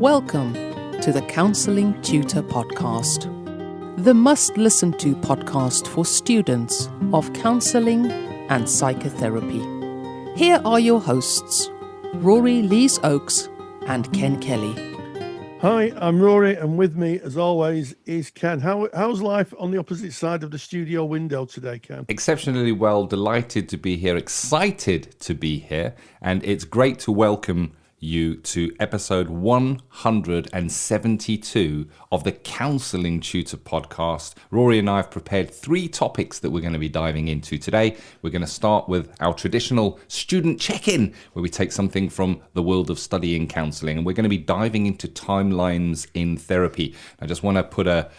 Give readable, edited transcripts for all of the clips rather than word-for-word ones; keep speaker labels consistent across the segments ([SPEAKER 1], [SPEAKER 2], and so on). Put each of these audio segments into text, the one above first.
[SPEAKER 1] Welcome to the Counselling Tutor Podcast, the must-listen-to podcast for students of counselling and psychotherapy. Here are your hosts, Rory Lees-Oakes and Ken Kelly.
[SPEAKER 2] Hi, I'm Rory, and with me, as always, is Ken. How's life on the opposite side of the studio window today, Ken?
[SPEAKER 3] Exceptionally well, delighted to be here, excited to be here, and it's great to welcome you to episode 172 of the Counselling Tutor Podcast. Rory and I have prepared 3 topics that we're going to be diving into today. We're going to start with our traditional student check-in, where we take something from the world of studying counselling, and we're going to be diving into timelines in therapy. I just want to put it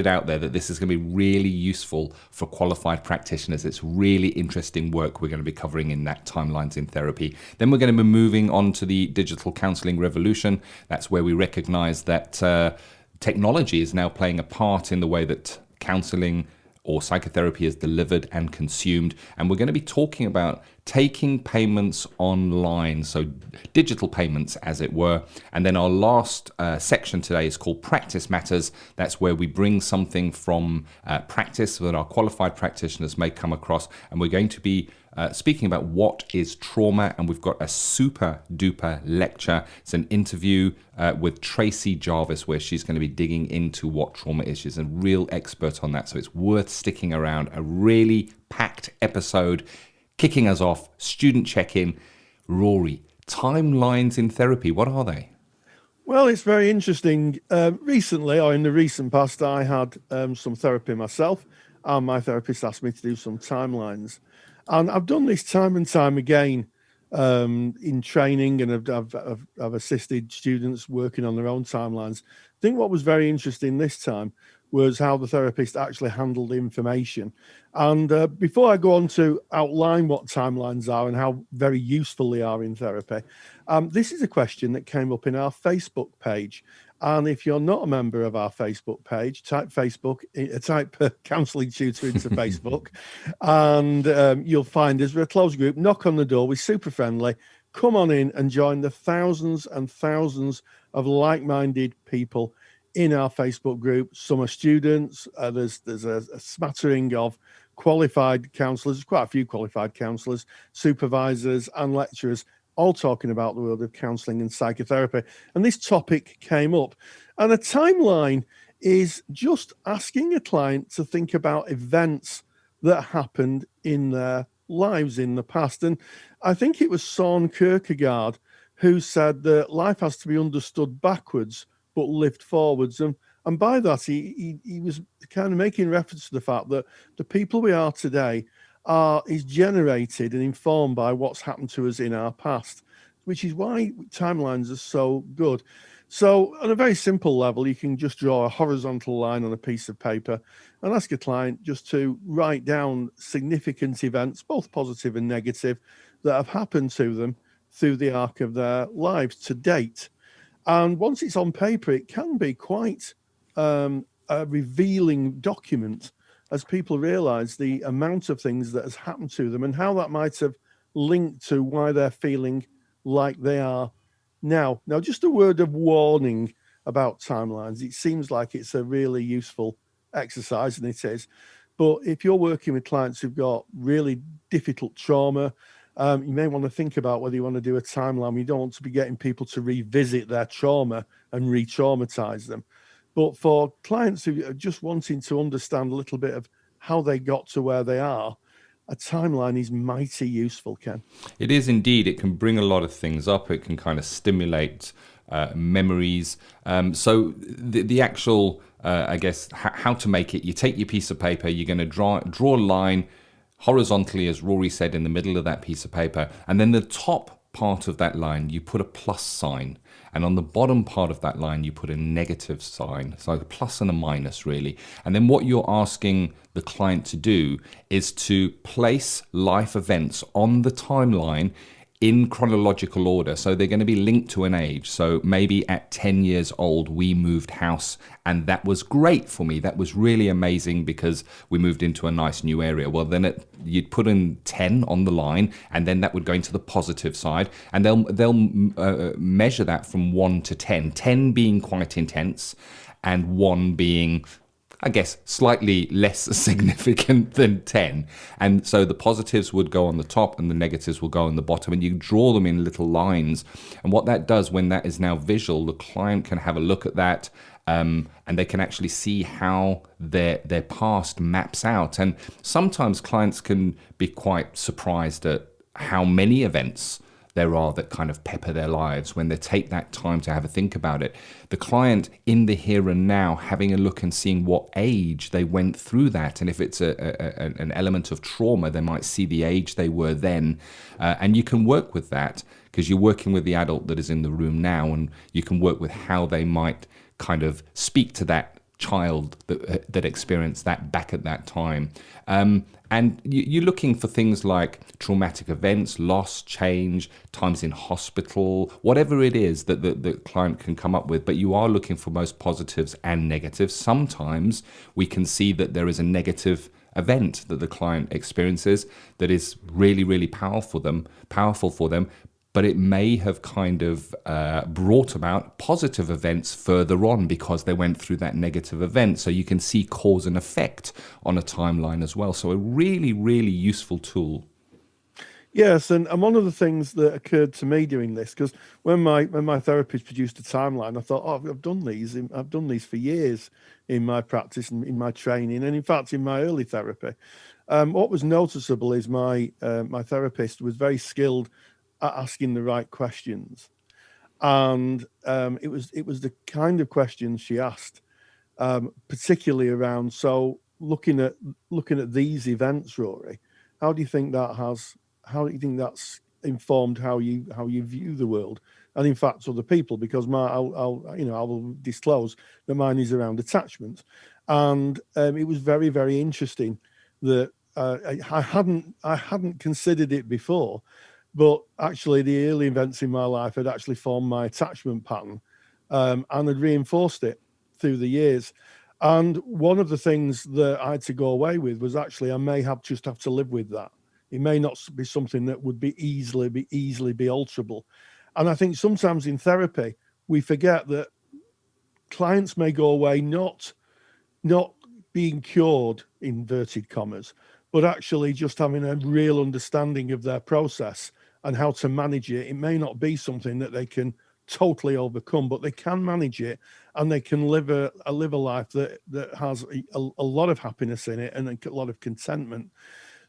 [SPEAKER 3] out there that this is going to be really useful for qualified practitioners. It's really interesting work we're going to be covering in that timelines in therapy. Then we're going to be moving on to the Digital Counselling Revolution. That's where we recognize that technology is now playing a part in the way that counselling or psychotherapy is delivered and consumed. And we're going to be talking about taking payments online, so digital payments, as it were. And then our last section today is called Practice Matters. That's where we bring something from practice that our qualified practitioners may come across. And we're going to be speaking about what is trauma, and we've got a super duper lecture. It's an interview with Tracy Jarvis, where she's going to be digging into what trauma is. She's a real expert on that, so it's worth sticking around. A really packed episode. Kicking us off, student check-in. Rory, timelines in therapy, what are they?
[SPEAKER 2] Well, it's very interesting. Recently, or in the recent past, I had some therapy myself, and my therapist asked me to do some timelines. And I've done this time and time again in training, and I've assisted students working on their own timelines. I think what was very interesting this time was how the therapist actually handled the information. And before I go on to outline what timelines are and how very useful they are in therapy, this is a question that came up in our Facebook page. And if you're not a member of our Facebook page, type Counselling Tutor into Facebook, and you'll find us. We're a closed group. Knock on the door. We're super friendly. Come on in and join the thousands and thousands of like-minded people in our Facebook group. Some are students. There's a smattering of qualified counsellors, quite a few qualified counsellors, supervisors and lecturers, all talking about the world of counselling and psychotherapy. And this topic came up. And a timeline is just asking a client to think about events that happened in their lives in the past. And I think it was Søren Kierkegaard who said that life has to be understood backwards but lived forwards. And by that, he was kind of making reference to the fact that the people we are today is generated and informed by what's happened to us in our past, which is why timelines are so good. So on a very simple level, you can just draw a horizontal line on a piece of paper and ask a client just to write down significant events, both positive and negative, that have happened to them through the arc of their lives to date. And once it's on paper, it can be quite a revealing document as people realize the amount of things that has happened to them and how that might have linked to why they're feeling like they are now. Now, just a word of warning about timelines. It seems like it's a really useful exercise, and it is. But if you're working with clients who've got really difficult trauma, you may want to think about whether you want to do a timeline. You don't want to be getting people to revisit their trauma and re-traumatize them. But for clients who are just wanting to understand a little bit of how they got to where they are, a timeline is mighty useful, Ken.
[SPEAKER 3] It is indeed. It can bring a lot of things up. It can kind of stimulate memories. So the actual, I guess, how to make it, you take your piece of paper, you're going to draw a line horizontally, as Rory said, in the middle of that piece of paper. And then the top part of that line, you put a plus sign. And on the bottom part of that line, you put a negative sign. So a plus and a minus, really. And then what you're asking the client to do is to place life events on the timeline in chronological order. So they're going to be linked to an age. So maybe at 10 years old, we moved house, and that was great for me. That was really amazing because we moved into a nice new area. Well, then you'd put in 10 on the line, and then that would go into the positive side, and they'll measure that from 1 to 10. 10 being quite intense, and 1 being, I guess, slightly less significant than 10. And so the positives would go on the top and the negatives will go on the bottom, and you draw them in little lines. And what that does, when that is now visual, the client can have a look at that, and they can actually see how their past maps out. And sometimes clients can be quite surprised at how many events there are that kind of pepper their lives when they take that time to have a think about it. The client in the here and now, having a look and seeing what age they went through that. And if it's an element of trauma, they might see the age they were then. And you can work with that because you're working with the adult that is in the room now, and you can work with how they might kind of speak to that child that experienced that back at that time. And you're looking for things like traumatic events, loss, change, times in hospital, whatever it is that the client can come up with. But you are looking for most positives and negatives. Sometimes we can see that there is a negative event that the client experiences that is really, really powerful for them. But it may have kind of brought about positive events further on because they went through that negative event. So you can see cause and effect on a timeline as well. So a really, really useful tool.
[SPEAKER 2] Yes, and one of the things that occurred to me doing this, because when my therapist produced a timeline, I thought, I've done these for years in my practice and in my training, and in fact in my early therapy. What was noticeable is my therapist was very skilled at asking the right questions, and it was the kind of questions she asked, particularly around. So looking at these events, Rory, how do you think that's informed how you view the world, and in fact other people? Because I will disclose that mine is around attachment, and it was very, very interesting that I hadn't considered it before. But actually, the early events in my life had actually formed my attachment pattern, and had reinforced it through the years. And one of the things that I had to go away with was actually I may have to live with that. It may not be something that would be easily be alterable. And I think sometimes in therapy we forget that clients may go away not being cured, inverted commas, but actually just having a real understanding of their process and how to manage it. It may not be something that they can totally overcome, but they can manage it, and they can live a life that has a lot of happiness in it and a lot of contentment.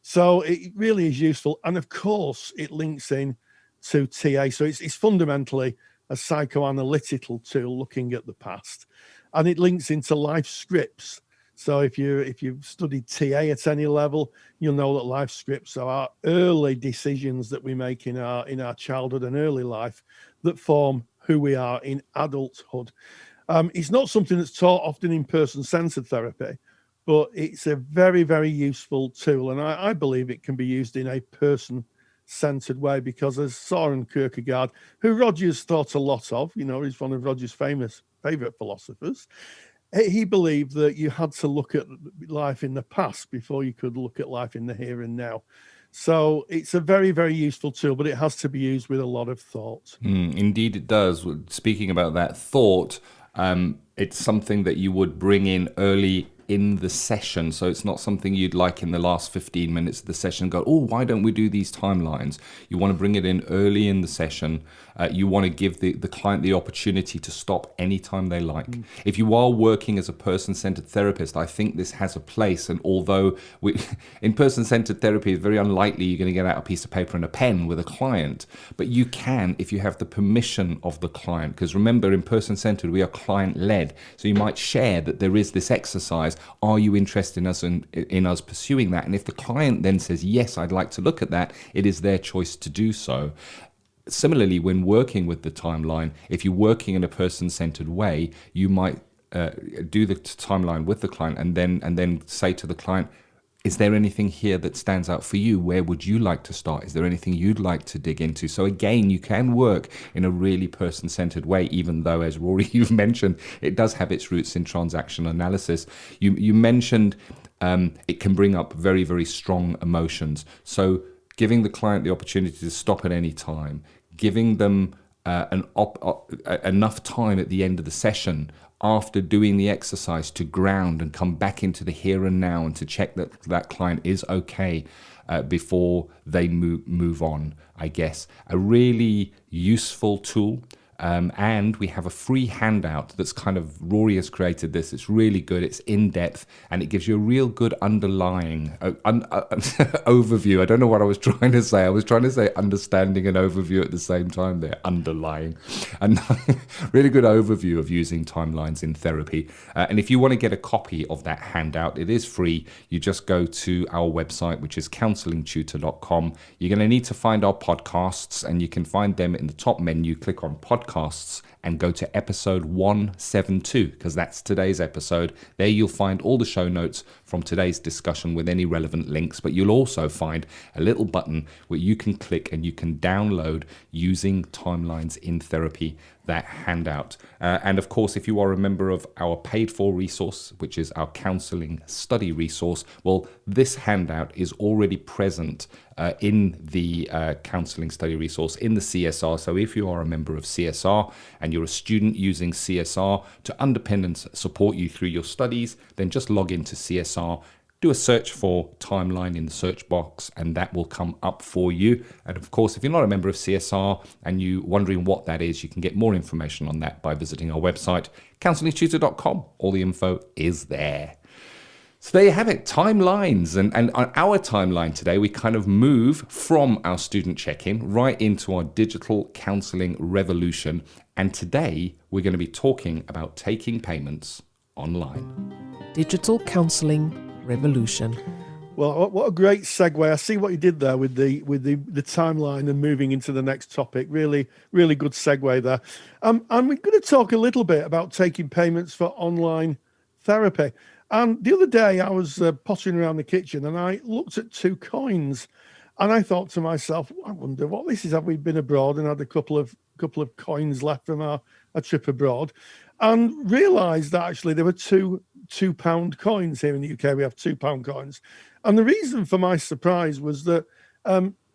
[SPEAKER 2] So it really is useful. And of course, it links in to TA. So it's fundamentally a psychoanalytical tool looking at the past, and it links into life scripts. So if you've studied TA at any level, you'll know that life scripts are our early decisions that we make in our childhood and early life that form who we are in adulthood. It's not something that's taught often in person-centered therapy, but it's a very, very useful tool. And I believe it can be used in a person-centered way because, as Søren Kierkegaard, who Rogers thought a lot of, he's one of Rogers' favorite philosophers, he believed that you had to look at life in the past before you could look at life in the here and now. So it's a very, very useful tool, but it has to be used with a lot of thought.
[SPEAKER 3] Indeed, it does. Speaking about that thought, it's something that you would bring in early in the session. So it's not something you'd like in the last 15 minutes of the session go, why don't we do these timelines? You want to bring it in early in the session. You want to give the client the opportunity to stop anytime they like. If you are working as a person-centered therapist, I think this has a place. And although in person-centered therapy, it's very unlikely you're going to get out a piece of paper and a pen with a client, but you can if you have the permission of the client. Because remember, in person-centered, we are client-led. So you might share that there is this exercise. Are you interested in us pursuing that? And if the client then says, yes, I'd like to look at that, it is their choice to do so. Similarly, when working with the timeline, if you're working in a person-centered way, you might do the timeline with the client and then say to the client, Is there anything here that stands out for you? Where would you like to start? Is there anything you'd like to dig into? So again, you can work in a really person-centered way, even though, as Rory, you've mentioned, it does have its roots in transaction analysis. You mentioned it can bring up very, very strong emotions. So giving the client the opportunity to stop at any time, giving them enough time at the end of the session after doing the exercise to ground and come back into the here and now and to check that that client is okay before they move on, I guess. A really useful tool. And we have a free handout that's kind of, Rory has created this. It's really good. It's in depth and it gives you a real good underlying overview. I don't know what I was trying to say. I was trying to say understanding and overview at the same time there, underlying. And really good overview of using timelines in therapy. And if you want to get a copy of that handout, it is free. You just go to our website, which is counsellingtutor.com. You're going to need to find our podcasts and you can find them in the top menu. Click on podcasts and go to episode 172 because that's today's episode. There you'll find all the show notes from today's discussion with any relevant links, but you'll also find a little button where you can click and you can download using timelines in therapy, that handout. And of course, if you are a member of our paid for resource, which is our counselling study resource, well, this handout is already present in the counselling study resource in the CSR. So if you are a member of CSR and you're a student using CSR to underpin and support you through your studies, then just log into CSR, do a search for timeline in the search box, and that will come up for you. And of course, if you're not a member of CSR and you're wondering what that is, you can get more information on that by visiting our website, counsellingtutor.com. All the info is there. So there you have it, timelines. And on our timeline today, we kind of move from our student check-in right into our digital counselling revolution. And today, we're going to be talking about taking payments online.
[SPEAKER 1] Digital Counselling Revolution.
[SPEAKER 2] Well, what a great segue. I see what you did there with the timeline and moving into the next topic. Really, really good segue there. And we're going to talk a little bit about taking payments for online therapy. And the other day I was pottering around the kitchen and I looked at 2 coins and I thought to myself, I wonder what this is. Have we been abroad and had a couple of coins left from our trip abroad? And realised that actually there were two £2 coins here in the UK. We have £2 coins. And the reason for my surprise was that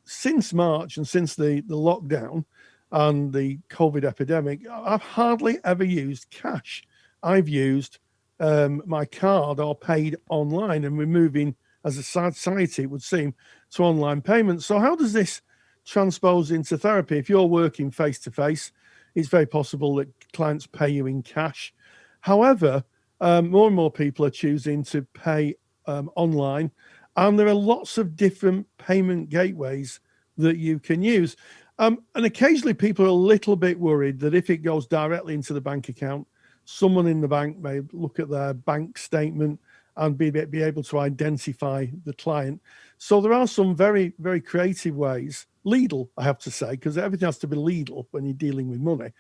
[SPEAKER 2] since March and since the lockdown and the COVID epidemic, I've hardly ever used cash. I've used my card or paid online, and we're moving as a society, it would seem, to online payments. So how does this transpose into therapy? If you're working face-to-face, it's very possible that clients pay you in cash. However, more and more people are choosing to pay online, and there are lots of different payment gateways that you can use. And occasionally people are a little bit worried that if it goes directly into the bank account, someone in the bank may look at their bank statement and be able to identify the client. So there are some very, very creative ways, legal, I have to say, because everything has to be legal when you're dealing with money,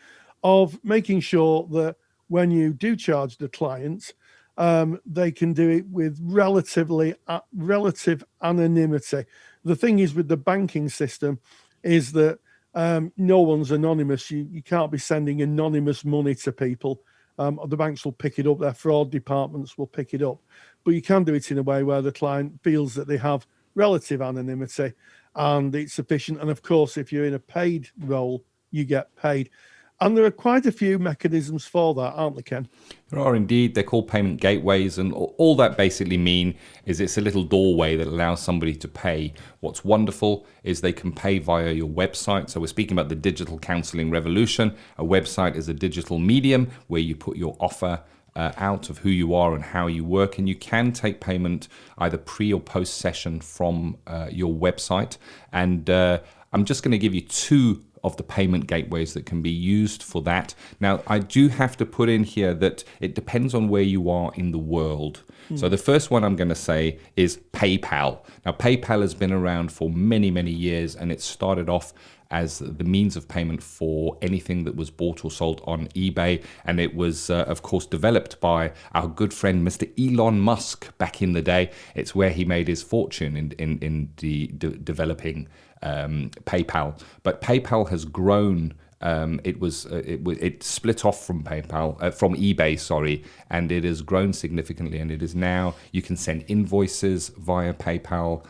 [SPEAKER 2] of making sure that when you do charge the client, they can do it with relative anonymity. The thing is with the banking system is that no one's anonymous. You can't be sending anonymous money to people. The banks will pick it up, their fraud departments will pick it up. But you can do it in a way where the client feels that they have relative anonymity and it's sufficient. And of course, if you're in a paid role, you get paid. And there are quite a few mechanisms for that, aren't there, Ken?
[SPEAKER 3] There are indeed. They're called payment gateways. And all that basically mean is it's a little doorway that allows somebody to pay. What's wonderful is they can pay via your website. So we're speaking about the Digital Counselling Revolution. A website is a digital medium where you put your offer out of who you are and how you work. And you can take payment either pre or post session from your website. And I'm just going to give you 2 of the payment gateways that can be used for that. Now, I do have to put in here that it depends on where you are in the world. So the first one I'm going to say is PayPal. Now, PayPal has been around for many, many years, and it started off as the means of payment for anything that was bought or sold on eBay. And it was, of course, developed by our good friend, Mr. Elon Musk, back in the day. It's where he made his fortune in developing PayPal. But PayPal has grown. It split off from eBay, and it has grown significantly. And it is now, you can send invoices via PayPal.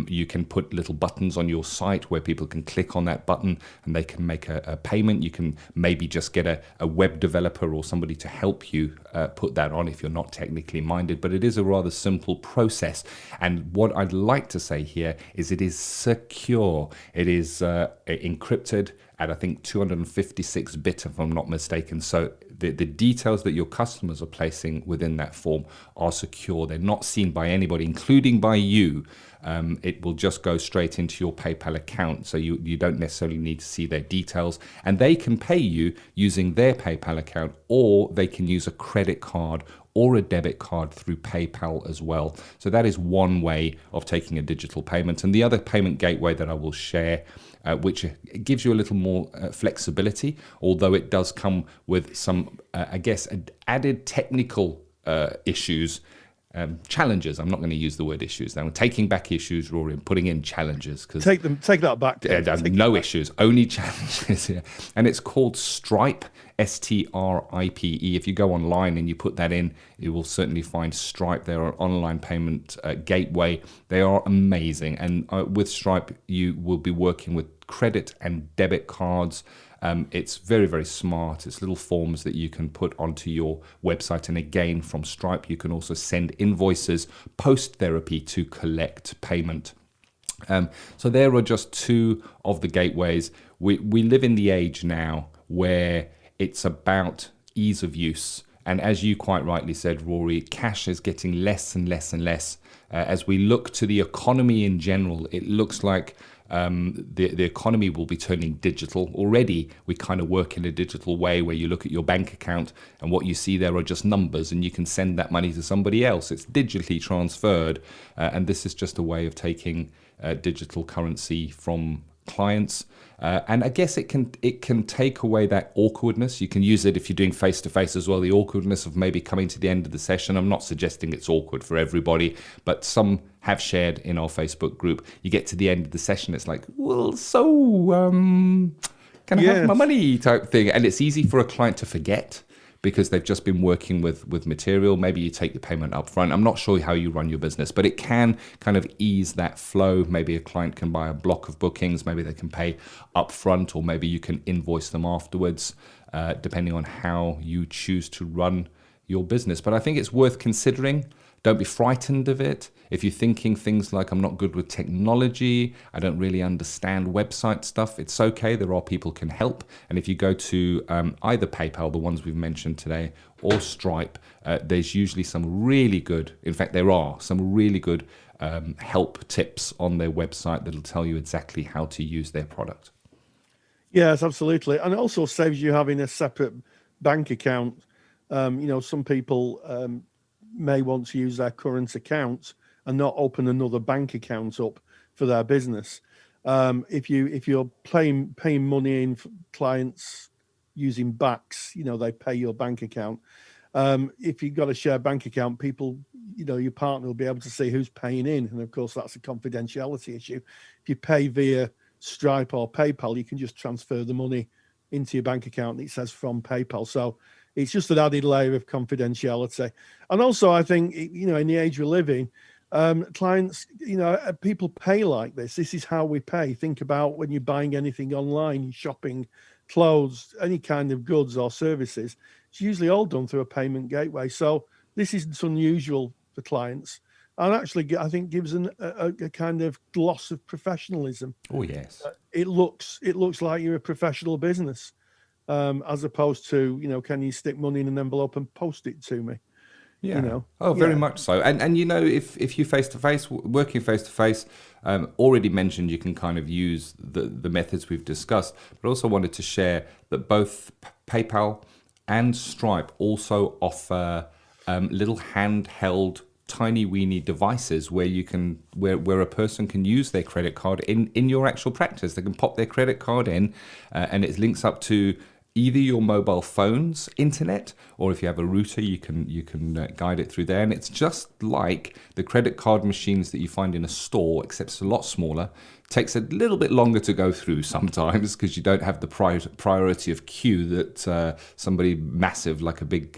[SPEAKER 3] You can put little buttons on your site where people can click on that button and they can make a payment. You can maybe just get a web developer or somebody to help you put that on if you're not technically minded. But it is a rather simple process. And what I'd like to say here is it is secure. It is encrypted at, I think, 256-bit, if I'm not mistaken. So the details that your customers are placing within that form are secure. They're not seen by anybody, including by you. It will just go straight into your PayPal account. So you don't necessarily need to see their details. And they can pay you using their PayPal account, or they can use a credit card or a debit card through PayPal as well. So that is one way of taking a digital payment. And the other payment gateway that I will share, which gives you a little more flexibility, although it does come with some, added technical issues, challenges. I'm not going to use the word issues. I'm taking back issues, Rory, and putting in challenges.
[SPEAKER 2] Take that back.
[SPEAKER 3] No issues, only challenges here. And it's called Stripe, Stripe. If you go online and you put that in, you will certainly find Stripe. They're an online payment gateway. They are amazing. And with Stripe, you will be working with credit and debit cards. It's very, very smart. It's little forms that you can put onto your website. And again, from Stripe, you can also send invoices post-therapy to collect payment. So there are just two of the gateways. We live in the age now where it's about ease of use. And as you quite rightly said, Rory, cash is getting less and less and less. As we look to the economy in general, it looks like the economy will be turning digital. Already, we kind of work in a digital way where you look at your bank account and what you see there are just numbers, and you can send that money to somebody else. It's digitally transferred. And this is just a way of taking digital currency from clients. And I guess it can take away that awkwardness. You can use it if you're doing face-to-face as well, the awkwardness of maybe coming to the end of the session. I'm not suggesting it's awkward for everybody, but some have shared in our Facebook group. You get to the end of the session, it's like, well, so can I have my money type thing? And it's easy for a client to forget because they've just been working with material. Maybe you take the payment up front. I'm not sure how you run your business, but it can kind of ease that flow. Maybe a client can buy a block of bookings. Maybe they can pay up front, or maybe you can invoice them afterwards, depending on how you choose to run your business. But I think it's worth considering. Don't be frightened of it. If you're thinking things like, I'm not good with technology, I don't really understand website stuff, it's okay. There are people can help. And if you go to either PayPal, the ones we've mentioned today, or Stripe, there's usually some really good, in fact, there are some really good help tips on their website that'll tell you exactly how to use their product.
[SPEAKER 2] Yes, absolutely. And it also saves you having a separate bank account. Some people may want to use their current account and not open another bank account up for their business. If you're paying money in for clients using backs, they pay your bank account. If you've got a shared bank account, people, your partner will be able to see who's paying in, and of course that's a confidentiality issue. If you pay via Stripe or PayPal, you can just transfer the money into your bank account and it says from PayPal. So it's just an added layer of confidentiality. And also, I think, in the age we live in, clients, people pay like this. This is how we pay. Think about when you're buying anything online, shopping, clothes, any kind of goods or services. It's usually all done through a payment gateway. So this isn't unusual for clients. And actually, I think gives a kind of gloss of professionalism.
[SPEAKER 3] Oh, yes.
[SPEAKER 2] It looks like you're a professional business. As opposed to, can you stick money in an envelope and post it to me?
[SPEAKER 3] Yeah. Very much so. And if you working face to face, already mentioned you can kind of use the methods we've discussed, but also wanted to share that both PayPal and Stripe also offer little handheld tiny weeny devices where you can where a person can use their credit card in your actual practice. They can pop their credit card in, and it links up to either your mobile phone's internet, or if you have a router, you can guide it through there. And it's just like the credit card machines that you find in a store, except it's a lot smaller. Takes a little bit longer to go through sometimes because you don't have the priority of queue that somebody massive like a big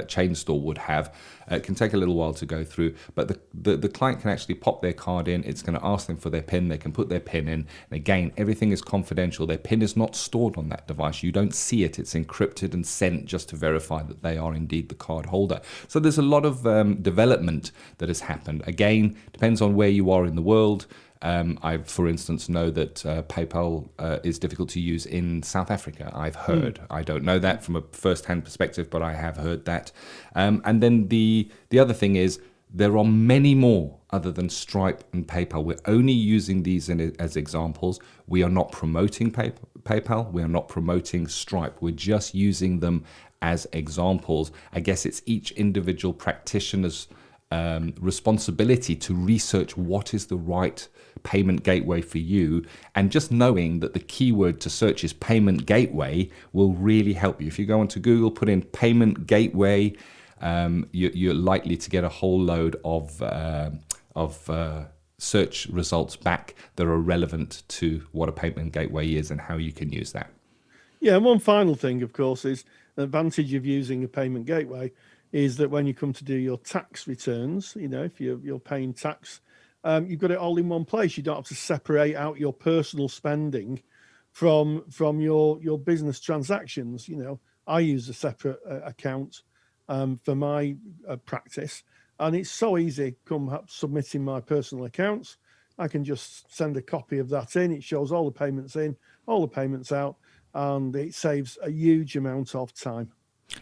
[SPEAKER 3] chain store would have. It can take a little while to go through, but the client can actually pop their card in. It's going to ask them for their PIN. They can put their PIN in. And again, everything is confidential. Their PIN is not stored on that device. You don't see it. It's encrypted and sent just to verify that they are indeed the card holder. So there's a lot of development that has happened. Again, depends on where you are in the world. I, for instance, know that PayPal is difficult to use in South Africa. I've heard. I don't know that from a first-hand perspective, but I have heard that. And then the other thing is there are many more other than Stripe and PayPal. We're only using these as examples. We are not promoting PayPal. We are not promoting Stripe. We're just using them as examples. I guess it's each individual practitioner's responsibility to research what is the right payment gateway for you, and just knowing that the keyword to search is payment gateway will really help you. If you go onto Google, put in payment gateway, you're likely to get a whole load of search results back that are relevant to what a payment gateway is and how you can use that.
[SPEAKER 2] Yeah, and one final thing, of course, is the advantage of using a payment gateway is that when you come to do your tax returns, if you're paying tax, you've got it all in one place. You don't have to separate out your personal spending from your business transactions. I use a separate account for my practice, and it's so easy. Come submitting my personal accounts, I can just send a copy of that in. It shows all the payments in, all the payments out, and it saves a huge amount of time.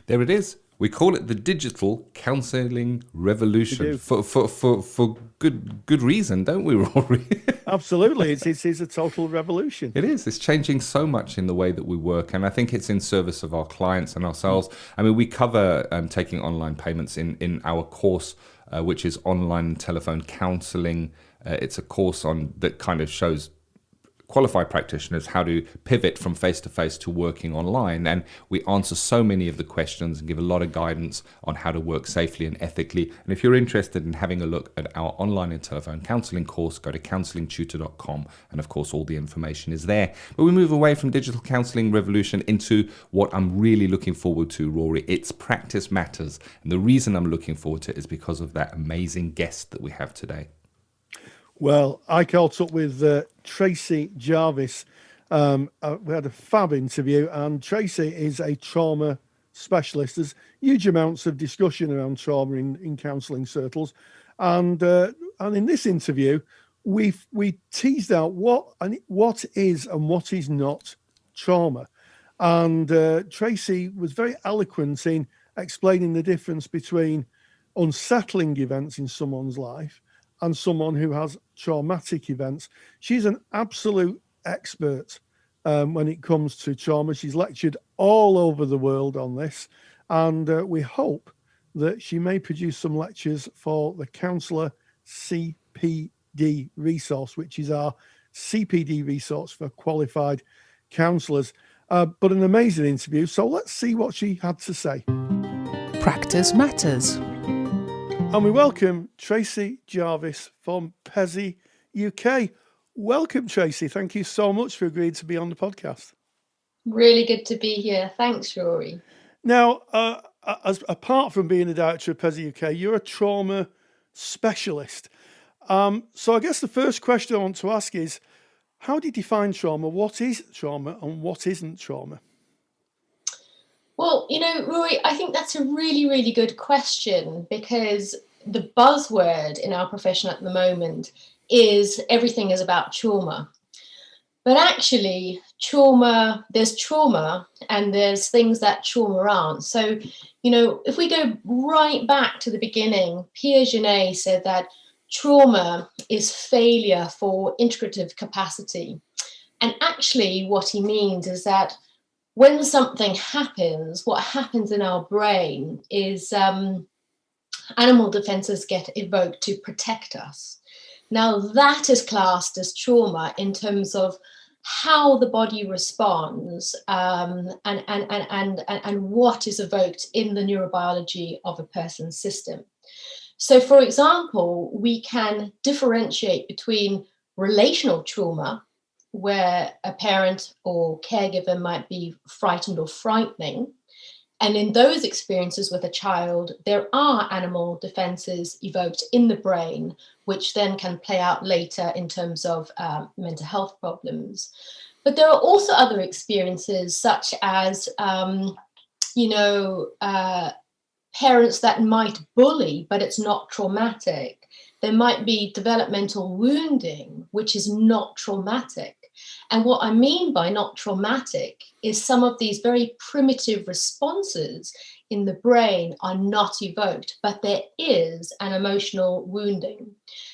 [SPEAKER 3] There it is. We call it the Digital Counselling Revolution for good reason, don't we, Rory?
[SPEAKER 2] Absolutely. It's a total revolution.
[SPEAKER 3] It is. It's changing so much in the way that we work, and I think it's in service of our clients and ourselves. I mean, we cover taking online payments in our course, which is Online Telephone Counselling. It's a course that kind of shows qualified practitioners how to pivot from face-to-face to working online, and we answer so many of the questions and give a lot of guidance on how to work safely and ethically. And if you're interested in having a look at our online and telephone counselling course, go to counsellingtutor.com, and of course all the information is there. But we move away from Digital Counselling Revolution into what I'm really looking forward to, Rory. It's Practice Matters, and the reason I'm looking forward to it is because of that amazing guest that we have today.
[SPEAKER 2] Well, I caught up with Tracy Jarvis. We had a fab interview, and Tracy is a trauma specialist. There's huge amounts of discussion around trauma in counselling circles, and in this interview, we teased out what is and what is not trauma, and Tracy was very eloquent in explaining the difference between unsettling events in someone's life and someone who has traumatic events. She's an absolute expert when it comes to trauma. She's lectured all over the world on this, and we hope that she may produce some lectures for the Counsellor CPD resource, which is our CPD resource for qualified counsellors. But an amazing interview, so let's see what she had to say.
[SPEAKER 1] Practice Matters.
[SPEAKER 2] And we welcome Tracy Jarvis from PESI UK. Welcome, Tracy. Thank you so much for agreeing to be on the podcast.
[SPEAKER 4] Really good to be here. Thanks, Rory.
[SPEAKER 2] Now, apart from being a director of PESI UK, you're a trauma specialist. So I guess the first question I want to ask is, how do you define trauma? What is trauma and what isn't trauma?
[SPEAKER 4] Well, Rory, I think that's a really, really good question, because the buzzword in our profession at the moment is everything is about trauma. But actually, there's trauma and there's things that trauma aren't. So, if we go right back to the beginning, Piaget said that trauma is failure for integrative capacity. And actually what he means is that when something happens, what happens in our brain is animal defenses get evoked to protect us. Now that is classed as trauma in terms of how the body responds, and what is evoked in the neurobiology of a person's system. So, for example, we can differentiate between relational trauma, where a parent or caregiver might be frightened or frightening. And in those experiences with a child, there are animal defenses evoked in the brain, which then can play out later in terms of mental health problems. But there are also other experiences, such as, parents that might bully, but it's not traumatic. There might be developmental wounding, which is not traumatic. And what I mean by not traumatic is some of these very primitive responses in the brain are not evoked, but there is an emotional wounding.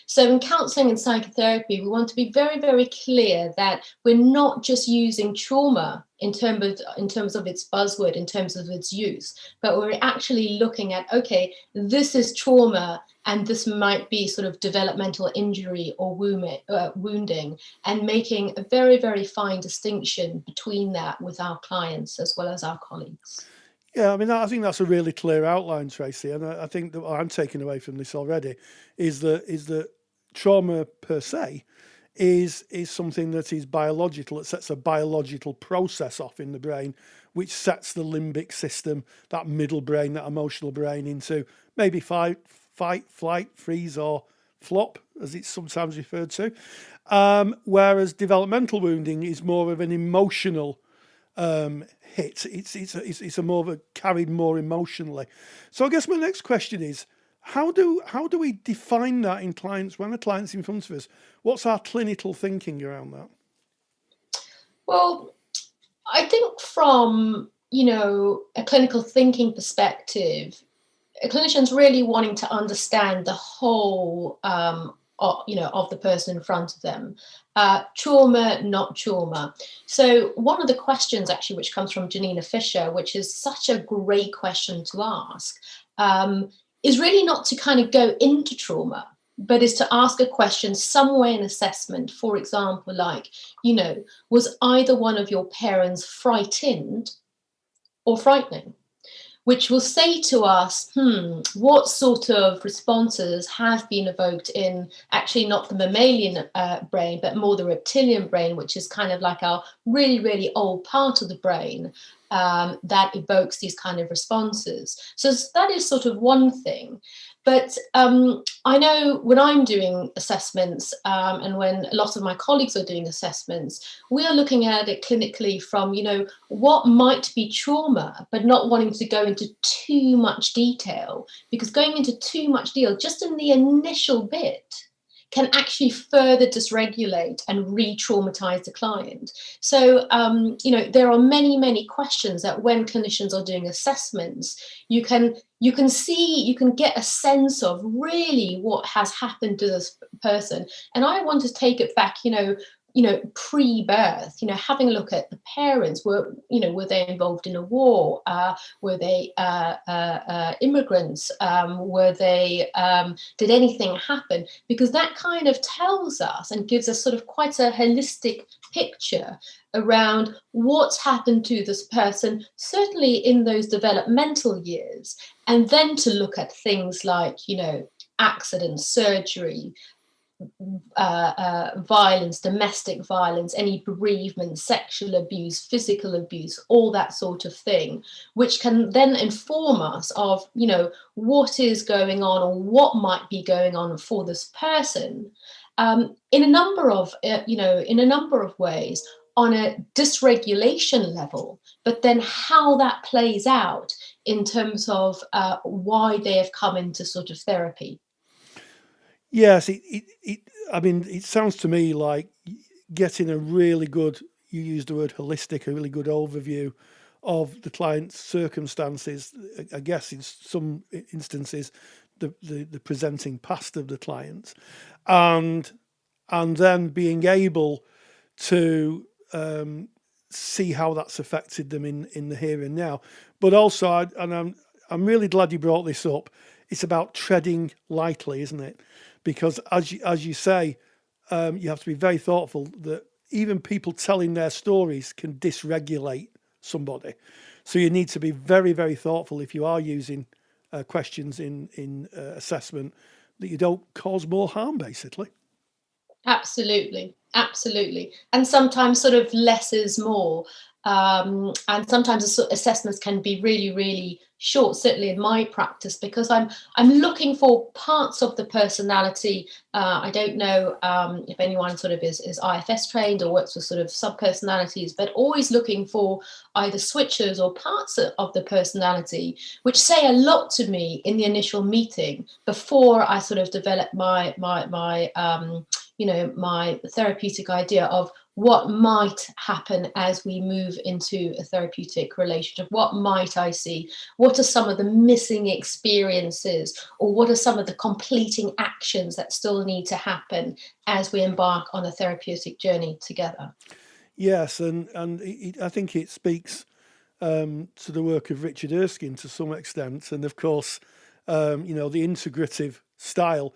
[SPEAKER 4] So in counselling and psychotherapy, we want to be very, very clear that we're not just using trauma in terms of its buzzword, in terms of its use, but we're actually looking at, okay, this is trauma, and this might be sort of developmental injury or wounding, and making a very, very fine distinction between that with our clients as well as our colleagues.
[SPEAKER 2] Yeah, I mean, I think that's a really clear outline, Tracy, and I think that what I'm taking away from this already is that trauma per se is something that is biological. It sets a biological process off in the brain, which sets the limbic system, that middle brain, that emotional brain, into maybe fight, flight, freeze, or flop, as it's sometimes referred to. Whereas developmental wounding is more of an emotional hit. It's a more of a carried more emotionally. So I guess my next question is, how do we define that in clients when a client's in front of us? What's our clinical thinking around that?
[SPEAKER 4] Well, I think from a clinical thinking perspective, a clinician's really wanting to understand the whole of the person in front of them. Trauma, not trauma. So one of the questions actually which comes from Janina Fisher, which is such a great question to ask, is really not to kind of go into trauma, but is to ask a question somewhere in assessment. For example, like, was either one of your parents frightened or frightening? Which will say to us, what sort of responses have been evoked in actually not the mammalian brain, but more the reptilian brain, which is kind of like our really, really old part of the brain that evokes these kind of responses. So that is sort of one thing. But I know when I'm doing assessments and when a lot of my colleagues are doing assessments, we are looking at it clinically from, what might be trauma, but not wanting to go into too much detail, because going into too much detail just in the initial bit can actually further dysregulate and re-traumatize the client. So, there are many, many questions that when clinicians are doing assessments, you can get a sense of really what has happened to this person. And I want to take it back, pre-birth, having a look at the parents. Were they involved in a war? Were they immigrants? Did anything happen? Because that kind of tells us and gives us sort of quite a holistic picture around what's happened to this person, certainly in those developmental years. And then to look at things like, accidents, surgery, violence, domestic violence, any bereavement, sexual abuse, physical abuse, all that sort of thing, which can then inform us of, what is going on or what might be going on for this person in a number of ways on a dysregulation level, but then how that plays out in terms of why they have come into sort of therapy.
[SPEAKER 2] Yes, it sounds to me like getting a really good, you used the word holistic, a really good overview of the client's circumstances, I guess in some instances, the presenting past of the client, and then being able to see how that's affected them in the here and now. But also, I'm really glad you brought this up, it's about treading lightly, isn't it? Because as you say, you have to be very thoughtful that even people telling their stories can dysregulate somebody. So you need to be very, very thoughtful if you are using questions in assessment, that you don't cause more harm, basically.
[SPEAKER 4] Absolutely. And sometimes sort of less is more. And sometimes assessments can be really, really short, certainly in my practice, because I'm looking for parts of the personality. I don't know if anyone sort of is IFS trained or works with sort of sub-personalities, but always looking for either switches or parts of the personality, which say a lot to me in the initial meeting before I sort of develop my therapeutic idea of what might happen as we move into a therapeutic relationship. What might I see? What are some of the missing experiences, or what are some of the completing actions that still need to happen as we embark on a therapeutic journey together?
[SPEAKER 2] Yes, and I think it speaks to the work of Richard Erskine to some extent, and of course, the integrative style.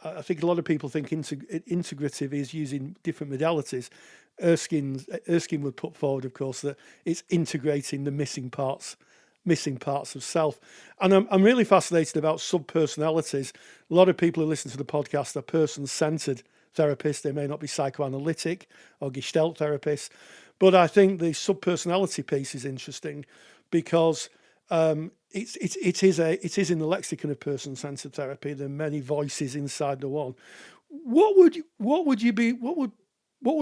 [SPEAKER 2] I think a lot of people think integrative is using different modalities. Erskine would put forward, of course, that it's integrating the missing parts of self. And I'm really fascinated about subpersonalities. A lot of people who listen to the podcast are person-centered therapists. They may not be psychoanalytic or Gestalt therapists, but I think the subpersonality piece is interesting because it is in the lexicon of person-centered therapy. There are many voices inside the one. What would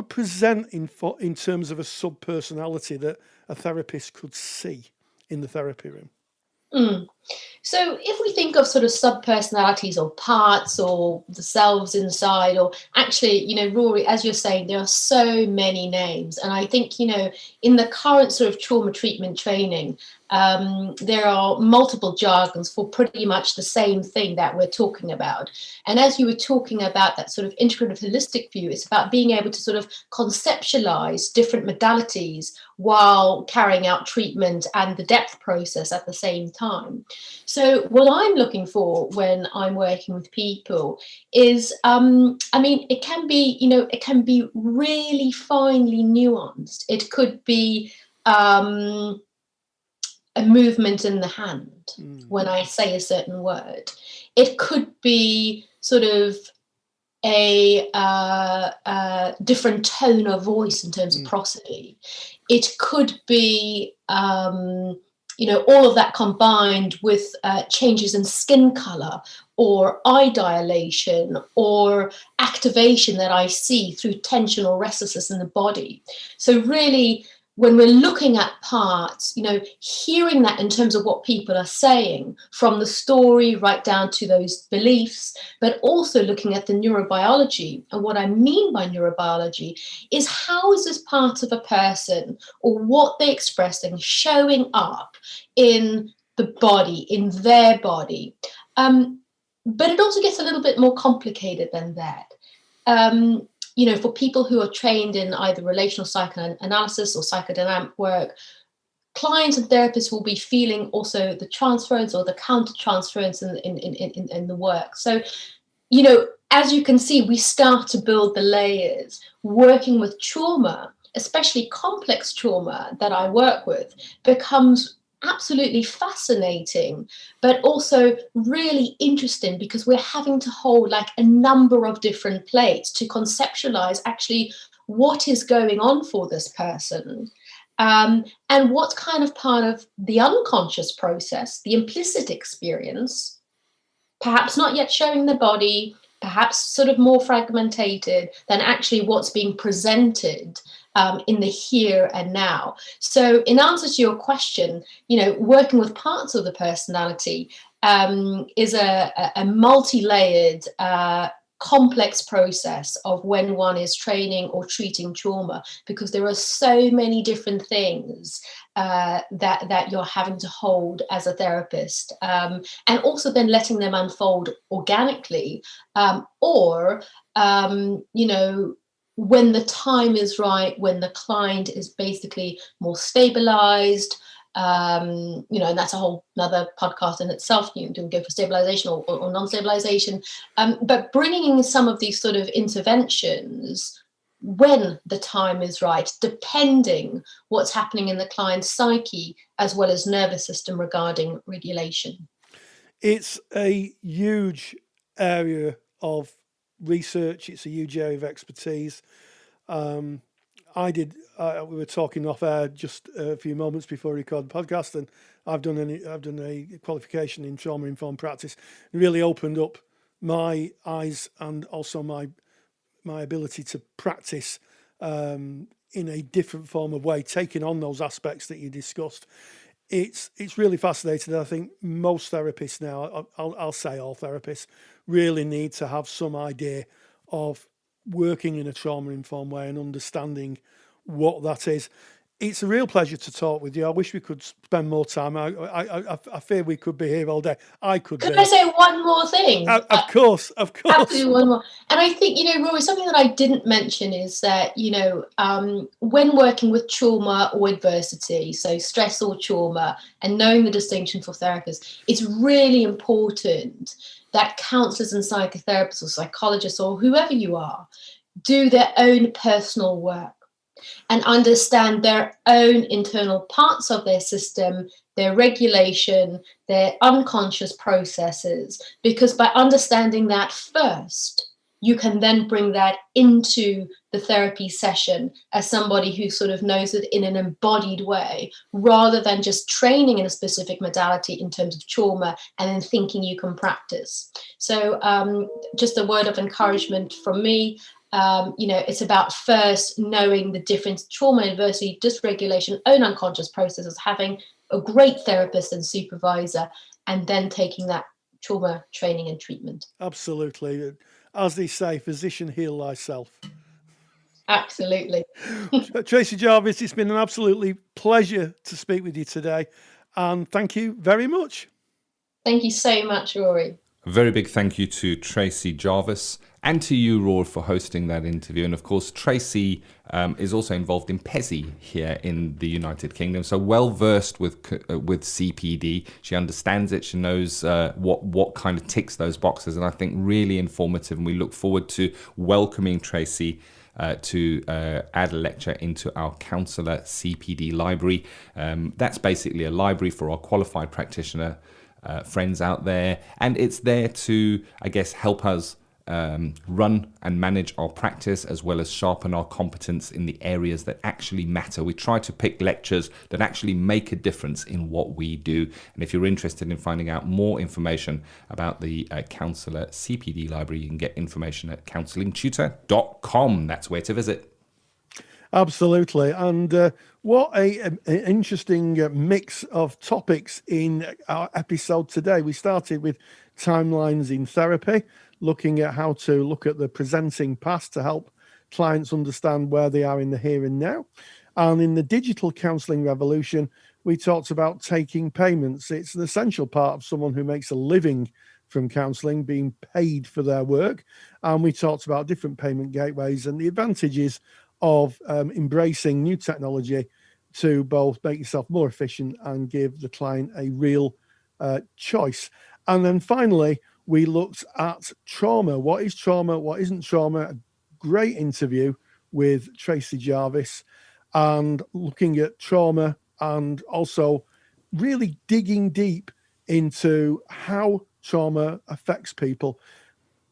[SPEAKER 2] present in terms of a subpersonality that a therapist could see in the therapy room?
[SPEAKER 4] So if we think of sort of sub-personalities or parts or the selves inside, or actually, Rory, as you're saying, there are so many names. And I think, in the current sort of trauma treatment training, there are multiple jargons for pretty much the same thing that we're talking about. And as you were talking about that sort of integrative holistic view, it's about being able to sort of conceptualize different modalities while carrying out treatment and the depth process at the same time. So what I'm looking for when I'm working with people is, it can be really finely nuanced. It could be a movement in the hand when I say a certain word. It could be sort of a different tone of voice in terms of prosody. It could be, all of that combined with changes in skin color or eye dilation or activation that I see through tension or restlessness in the body. So really, when we're looking at parts, hearing that in terms of what people are saying, from the story right down to those beliefs, but also looking at the neurobiology. And what I mean by neurobiology is, how is this part of a person or what they're expressing showing up in the body, in their body? But it also gets a little bit more complicated than that. For people who are trained in either relational psychoanalysis or psychodynamic work, clients and therapists will be feeling also the transference or the counter-transference in the work. So, as you can see, we start to build the layers. Working with trauma, especially complex trauma that I work with, becomes absolutely fascinating, but also really interesting, because we're having to hold like a number of different plates to conceptualize actually what is going on for this person, and what kind of part of the unconscious process, the implicit experience, perhaps not yet showing the body, perhaps sort of more fragmented than actually what's being presented in the here and now. So in answer to your question, working with parts of the personality is a multi-layered, complex process of when one is training or treating trauma, because there are so many different things that you're having to hold as a therapist, and also then letting them unfold organically, or when the time is right, when the client is basically more stabilized, and that's a whole another podcast in itself. You can go for stabilization or non-stabilization, but bringing in some of these sort of interventions when the time is right, depending what's happening in the client's psyche as well as nervous system regarding regulation. It's
[SPEAKER 2] a huge area of research. It's a huge area of expertise. We were talking off air just a few moments before we recorded the podcast, and I've done a qualification in trauma-informed practice. It really opened up my eyes and also my ability to practice in a different form of way, taking on those aspects that you discussed. It's really fascinating. I think most therapists now, I'll say all therapists, really need to have some idea of working in a trauma-informed way and understanding what that is. It's a real pleasure to talk with you. I wish we could spend more time. I fear we could be here all day. Could I
[SPEAKER 4] say one more thing?
[SPEAKER 2] Of course.
[SPEAKER 4] Absolutely, one more. And I think, Rory, something that I didn't mention is that, when working with trauma or adversity, so stress or trauma, and knowing the distinction for therapists, it's really important that counsellors and psychotherapists or psychologists or whoever you are do their own personal work and understand their own internal parts of their system, their regulation, their unconscious processes, because by understanding that first, you can then bring that into the therapy session as somebody who sort of knows it in an embodied way, rather than just training in a specific modality in terms of trauma and then thinking you can practice. So just a word of encouragement from me. It's about first knowing the difference, trauma, adversity, dysregulation, own unconscious processes, having a great therapist and supervisor, and then taking that trauma training and treatment.
[SPEAKER 2] Absolutely. As they say, physician, heal thyself.
[SPEAKER 4] Absolutely.
[SPEAKER 2] Tracy Jarvis, it's been an absolutely pleasure to speak with you today. And thank you very much.
[SPEAKER 4] Thank you so much, Rory.
[SPEAKER 3] A very big thank you to Tracy Jarvis and to you, Rory, for hosting that interview. And of course, Tracy is also involved in PESI here in the United Kingdom, so well versed with CPD. She understands it. She knows what kind of ticks those boxes, and I think really informative. And we look forward to welcoming Tracy to add a lecture into our Counsellor CPD library. That's basically a library for our qualified practitioner friends out there, and it's there to, I guess, help us run and manage our practice, as well as sharpen our competence in the areas that actually matter. We try to pick lectures that actually make a difference in what we do. And if you're interested in finding out more information about the Counsellor CPD library, you can get information at counsellingtutor.com. That's where to visit.
[SPEAKER 2] Absolutely. And what an interesting mix of topics in our episode today. We started with timelines in therapy, looking at how to look at the presenting past to help clients understand where they are in the here and now. And in the Digital Counselling Revolution, we talked about taking payments. It's an essential part of someone who makes a living from counselling, being paid for their work. And we talked about different payment gateways and the advantages of embracing new technology to both make yourself more efficient and give the client a real choice. And then finally, we looked at trauma. What is trauma? What isn't trauma? A great interview with Tracy Jarvis, and looking at trauma and also really digging deep into how trauma affects people.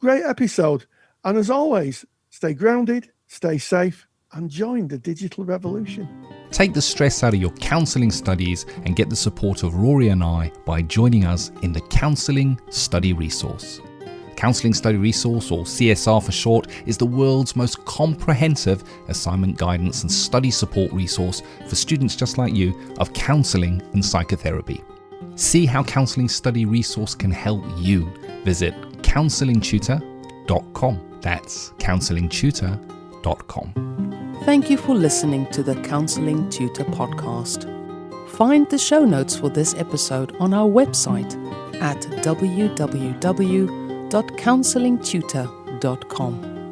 [SPEAKER 2] Great episode. And as always, stay grounded, stay safe, and join the digital revolution.
[SPEAKER 5] Take the stress out of your counselling studies and get the support of Rory and I by joining us in the Counselling Study Resource. Counselling Study Resource, or CSR for short, is the world's most comprehensive assignment guidance and study support resource for students just like you of counselling and psychotherapy. See how Counselling Study Resource can help you. Visit counsellingtutor.com. That's counsellingtutor.com.
[SPEAKER 1] Thank you for listening to the Counselling Tutor Podcast. Find the show notes for this episode on our website at www.counsellingtutor.com.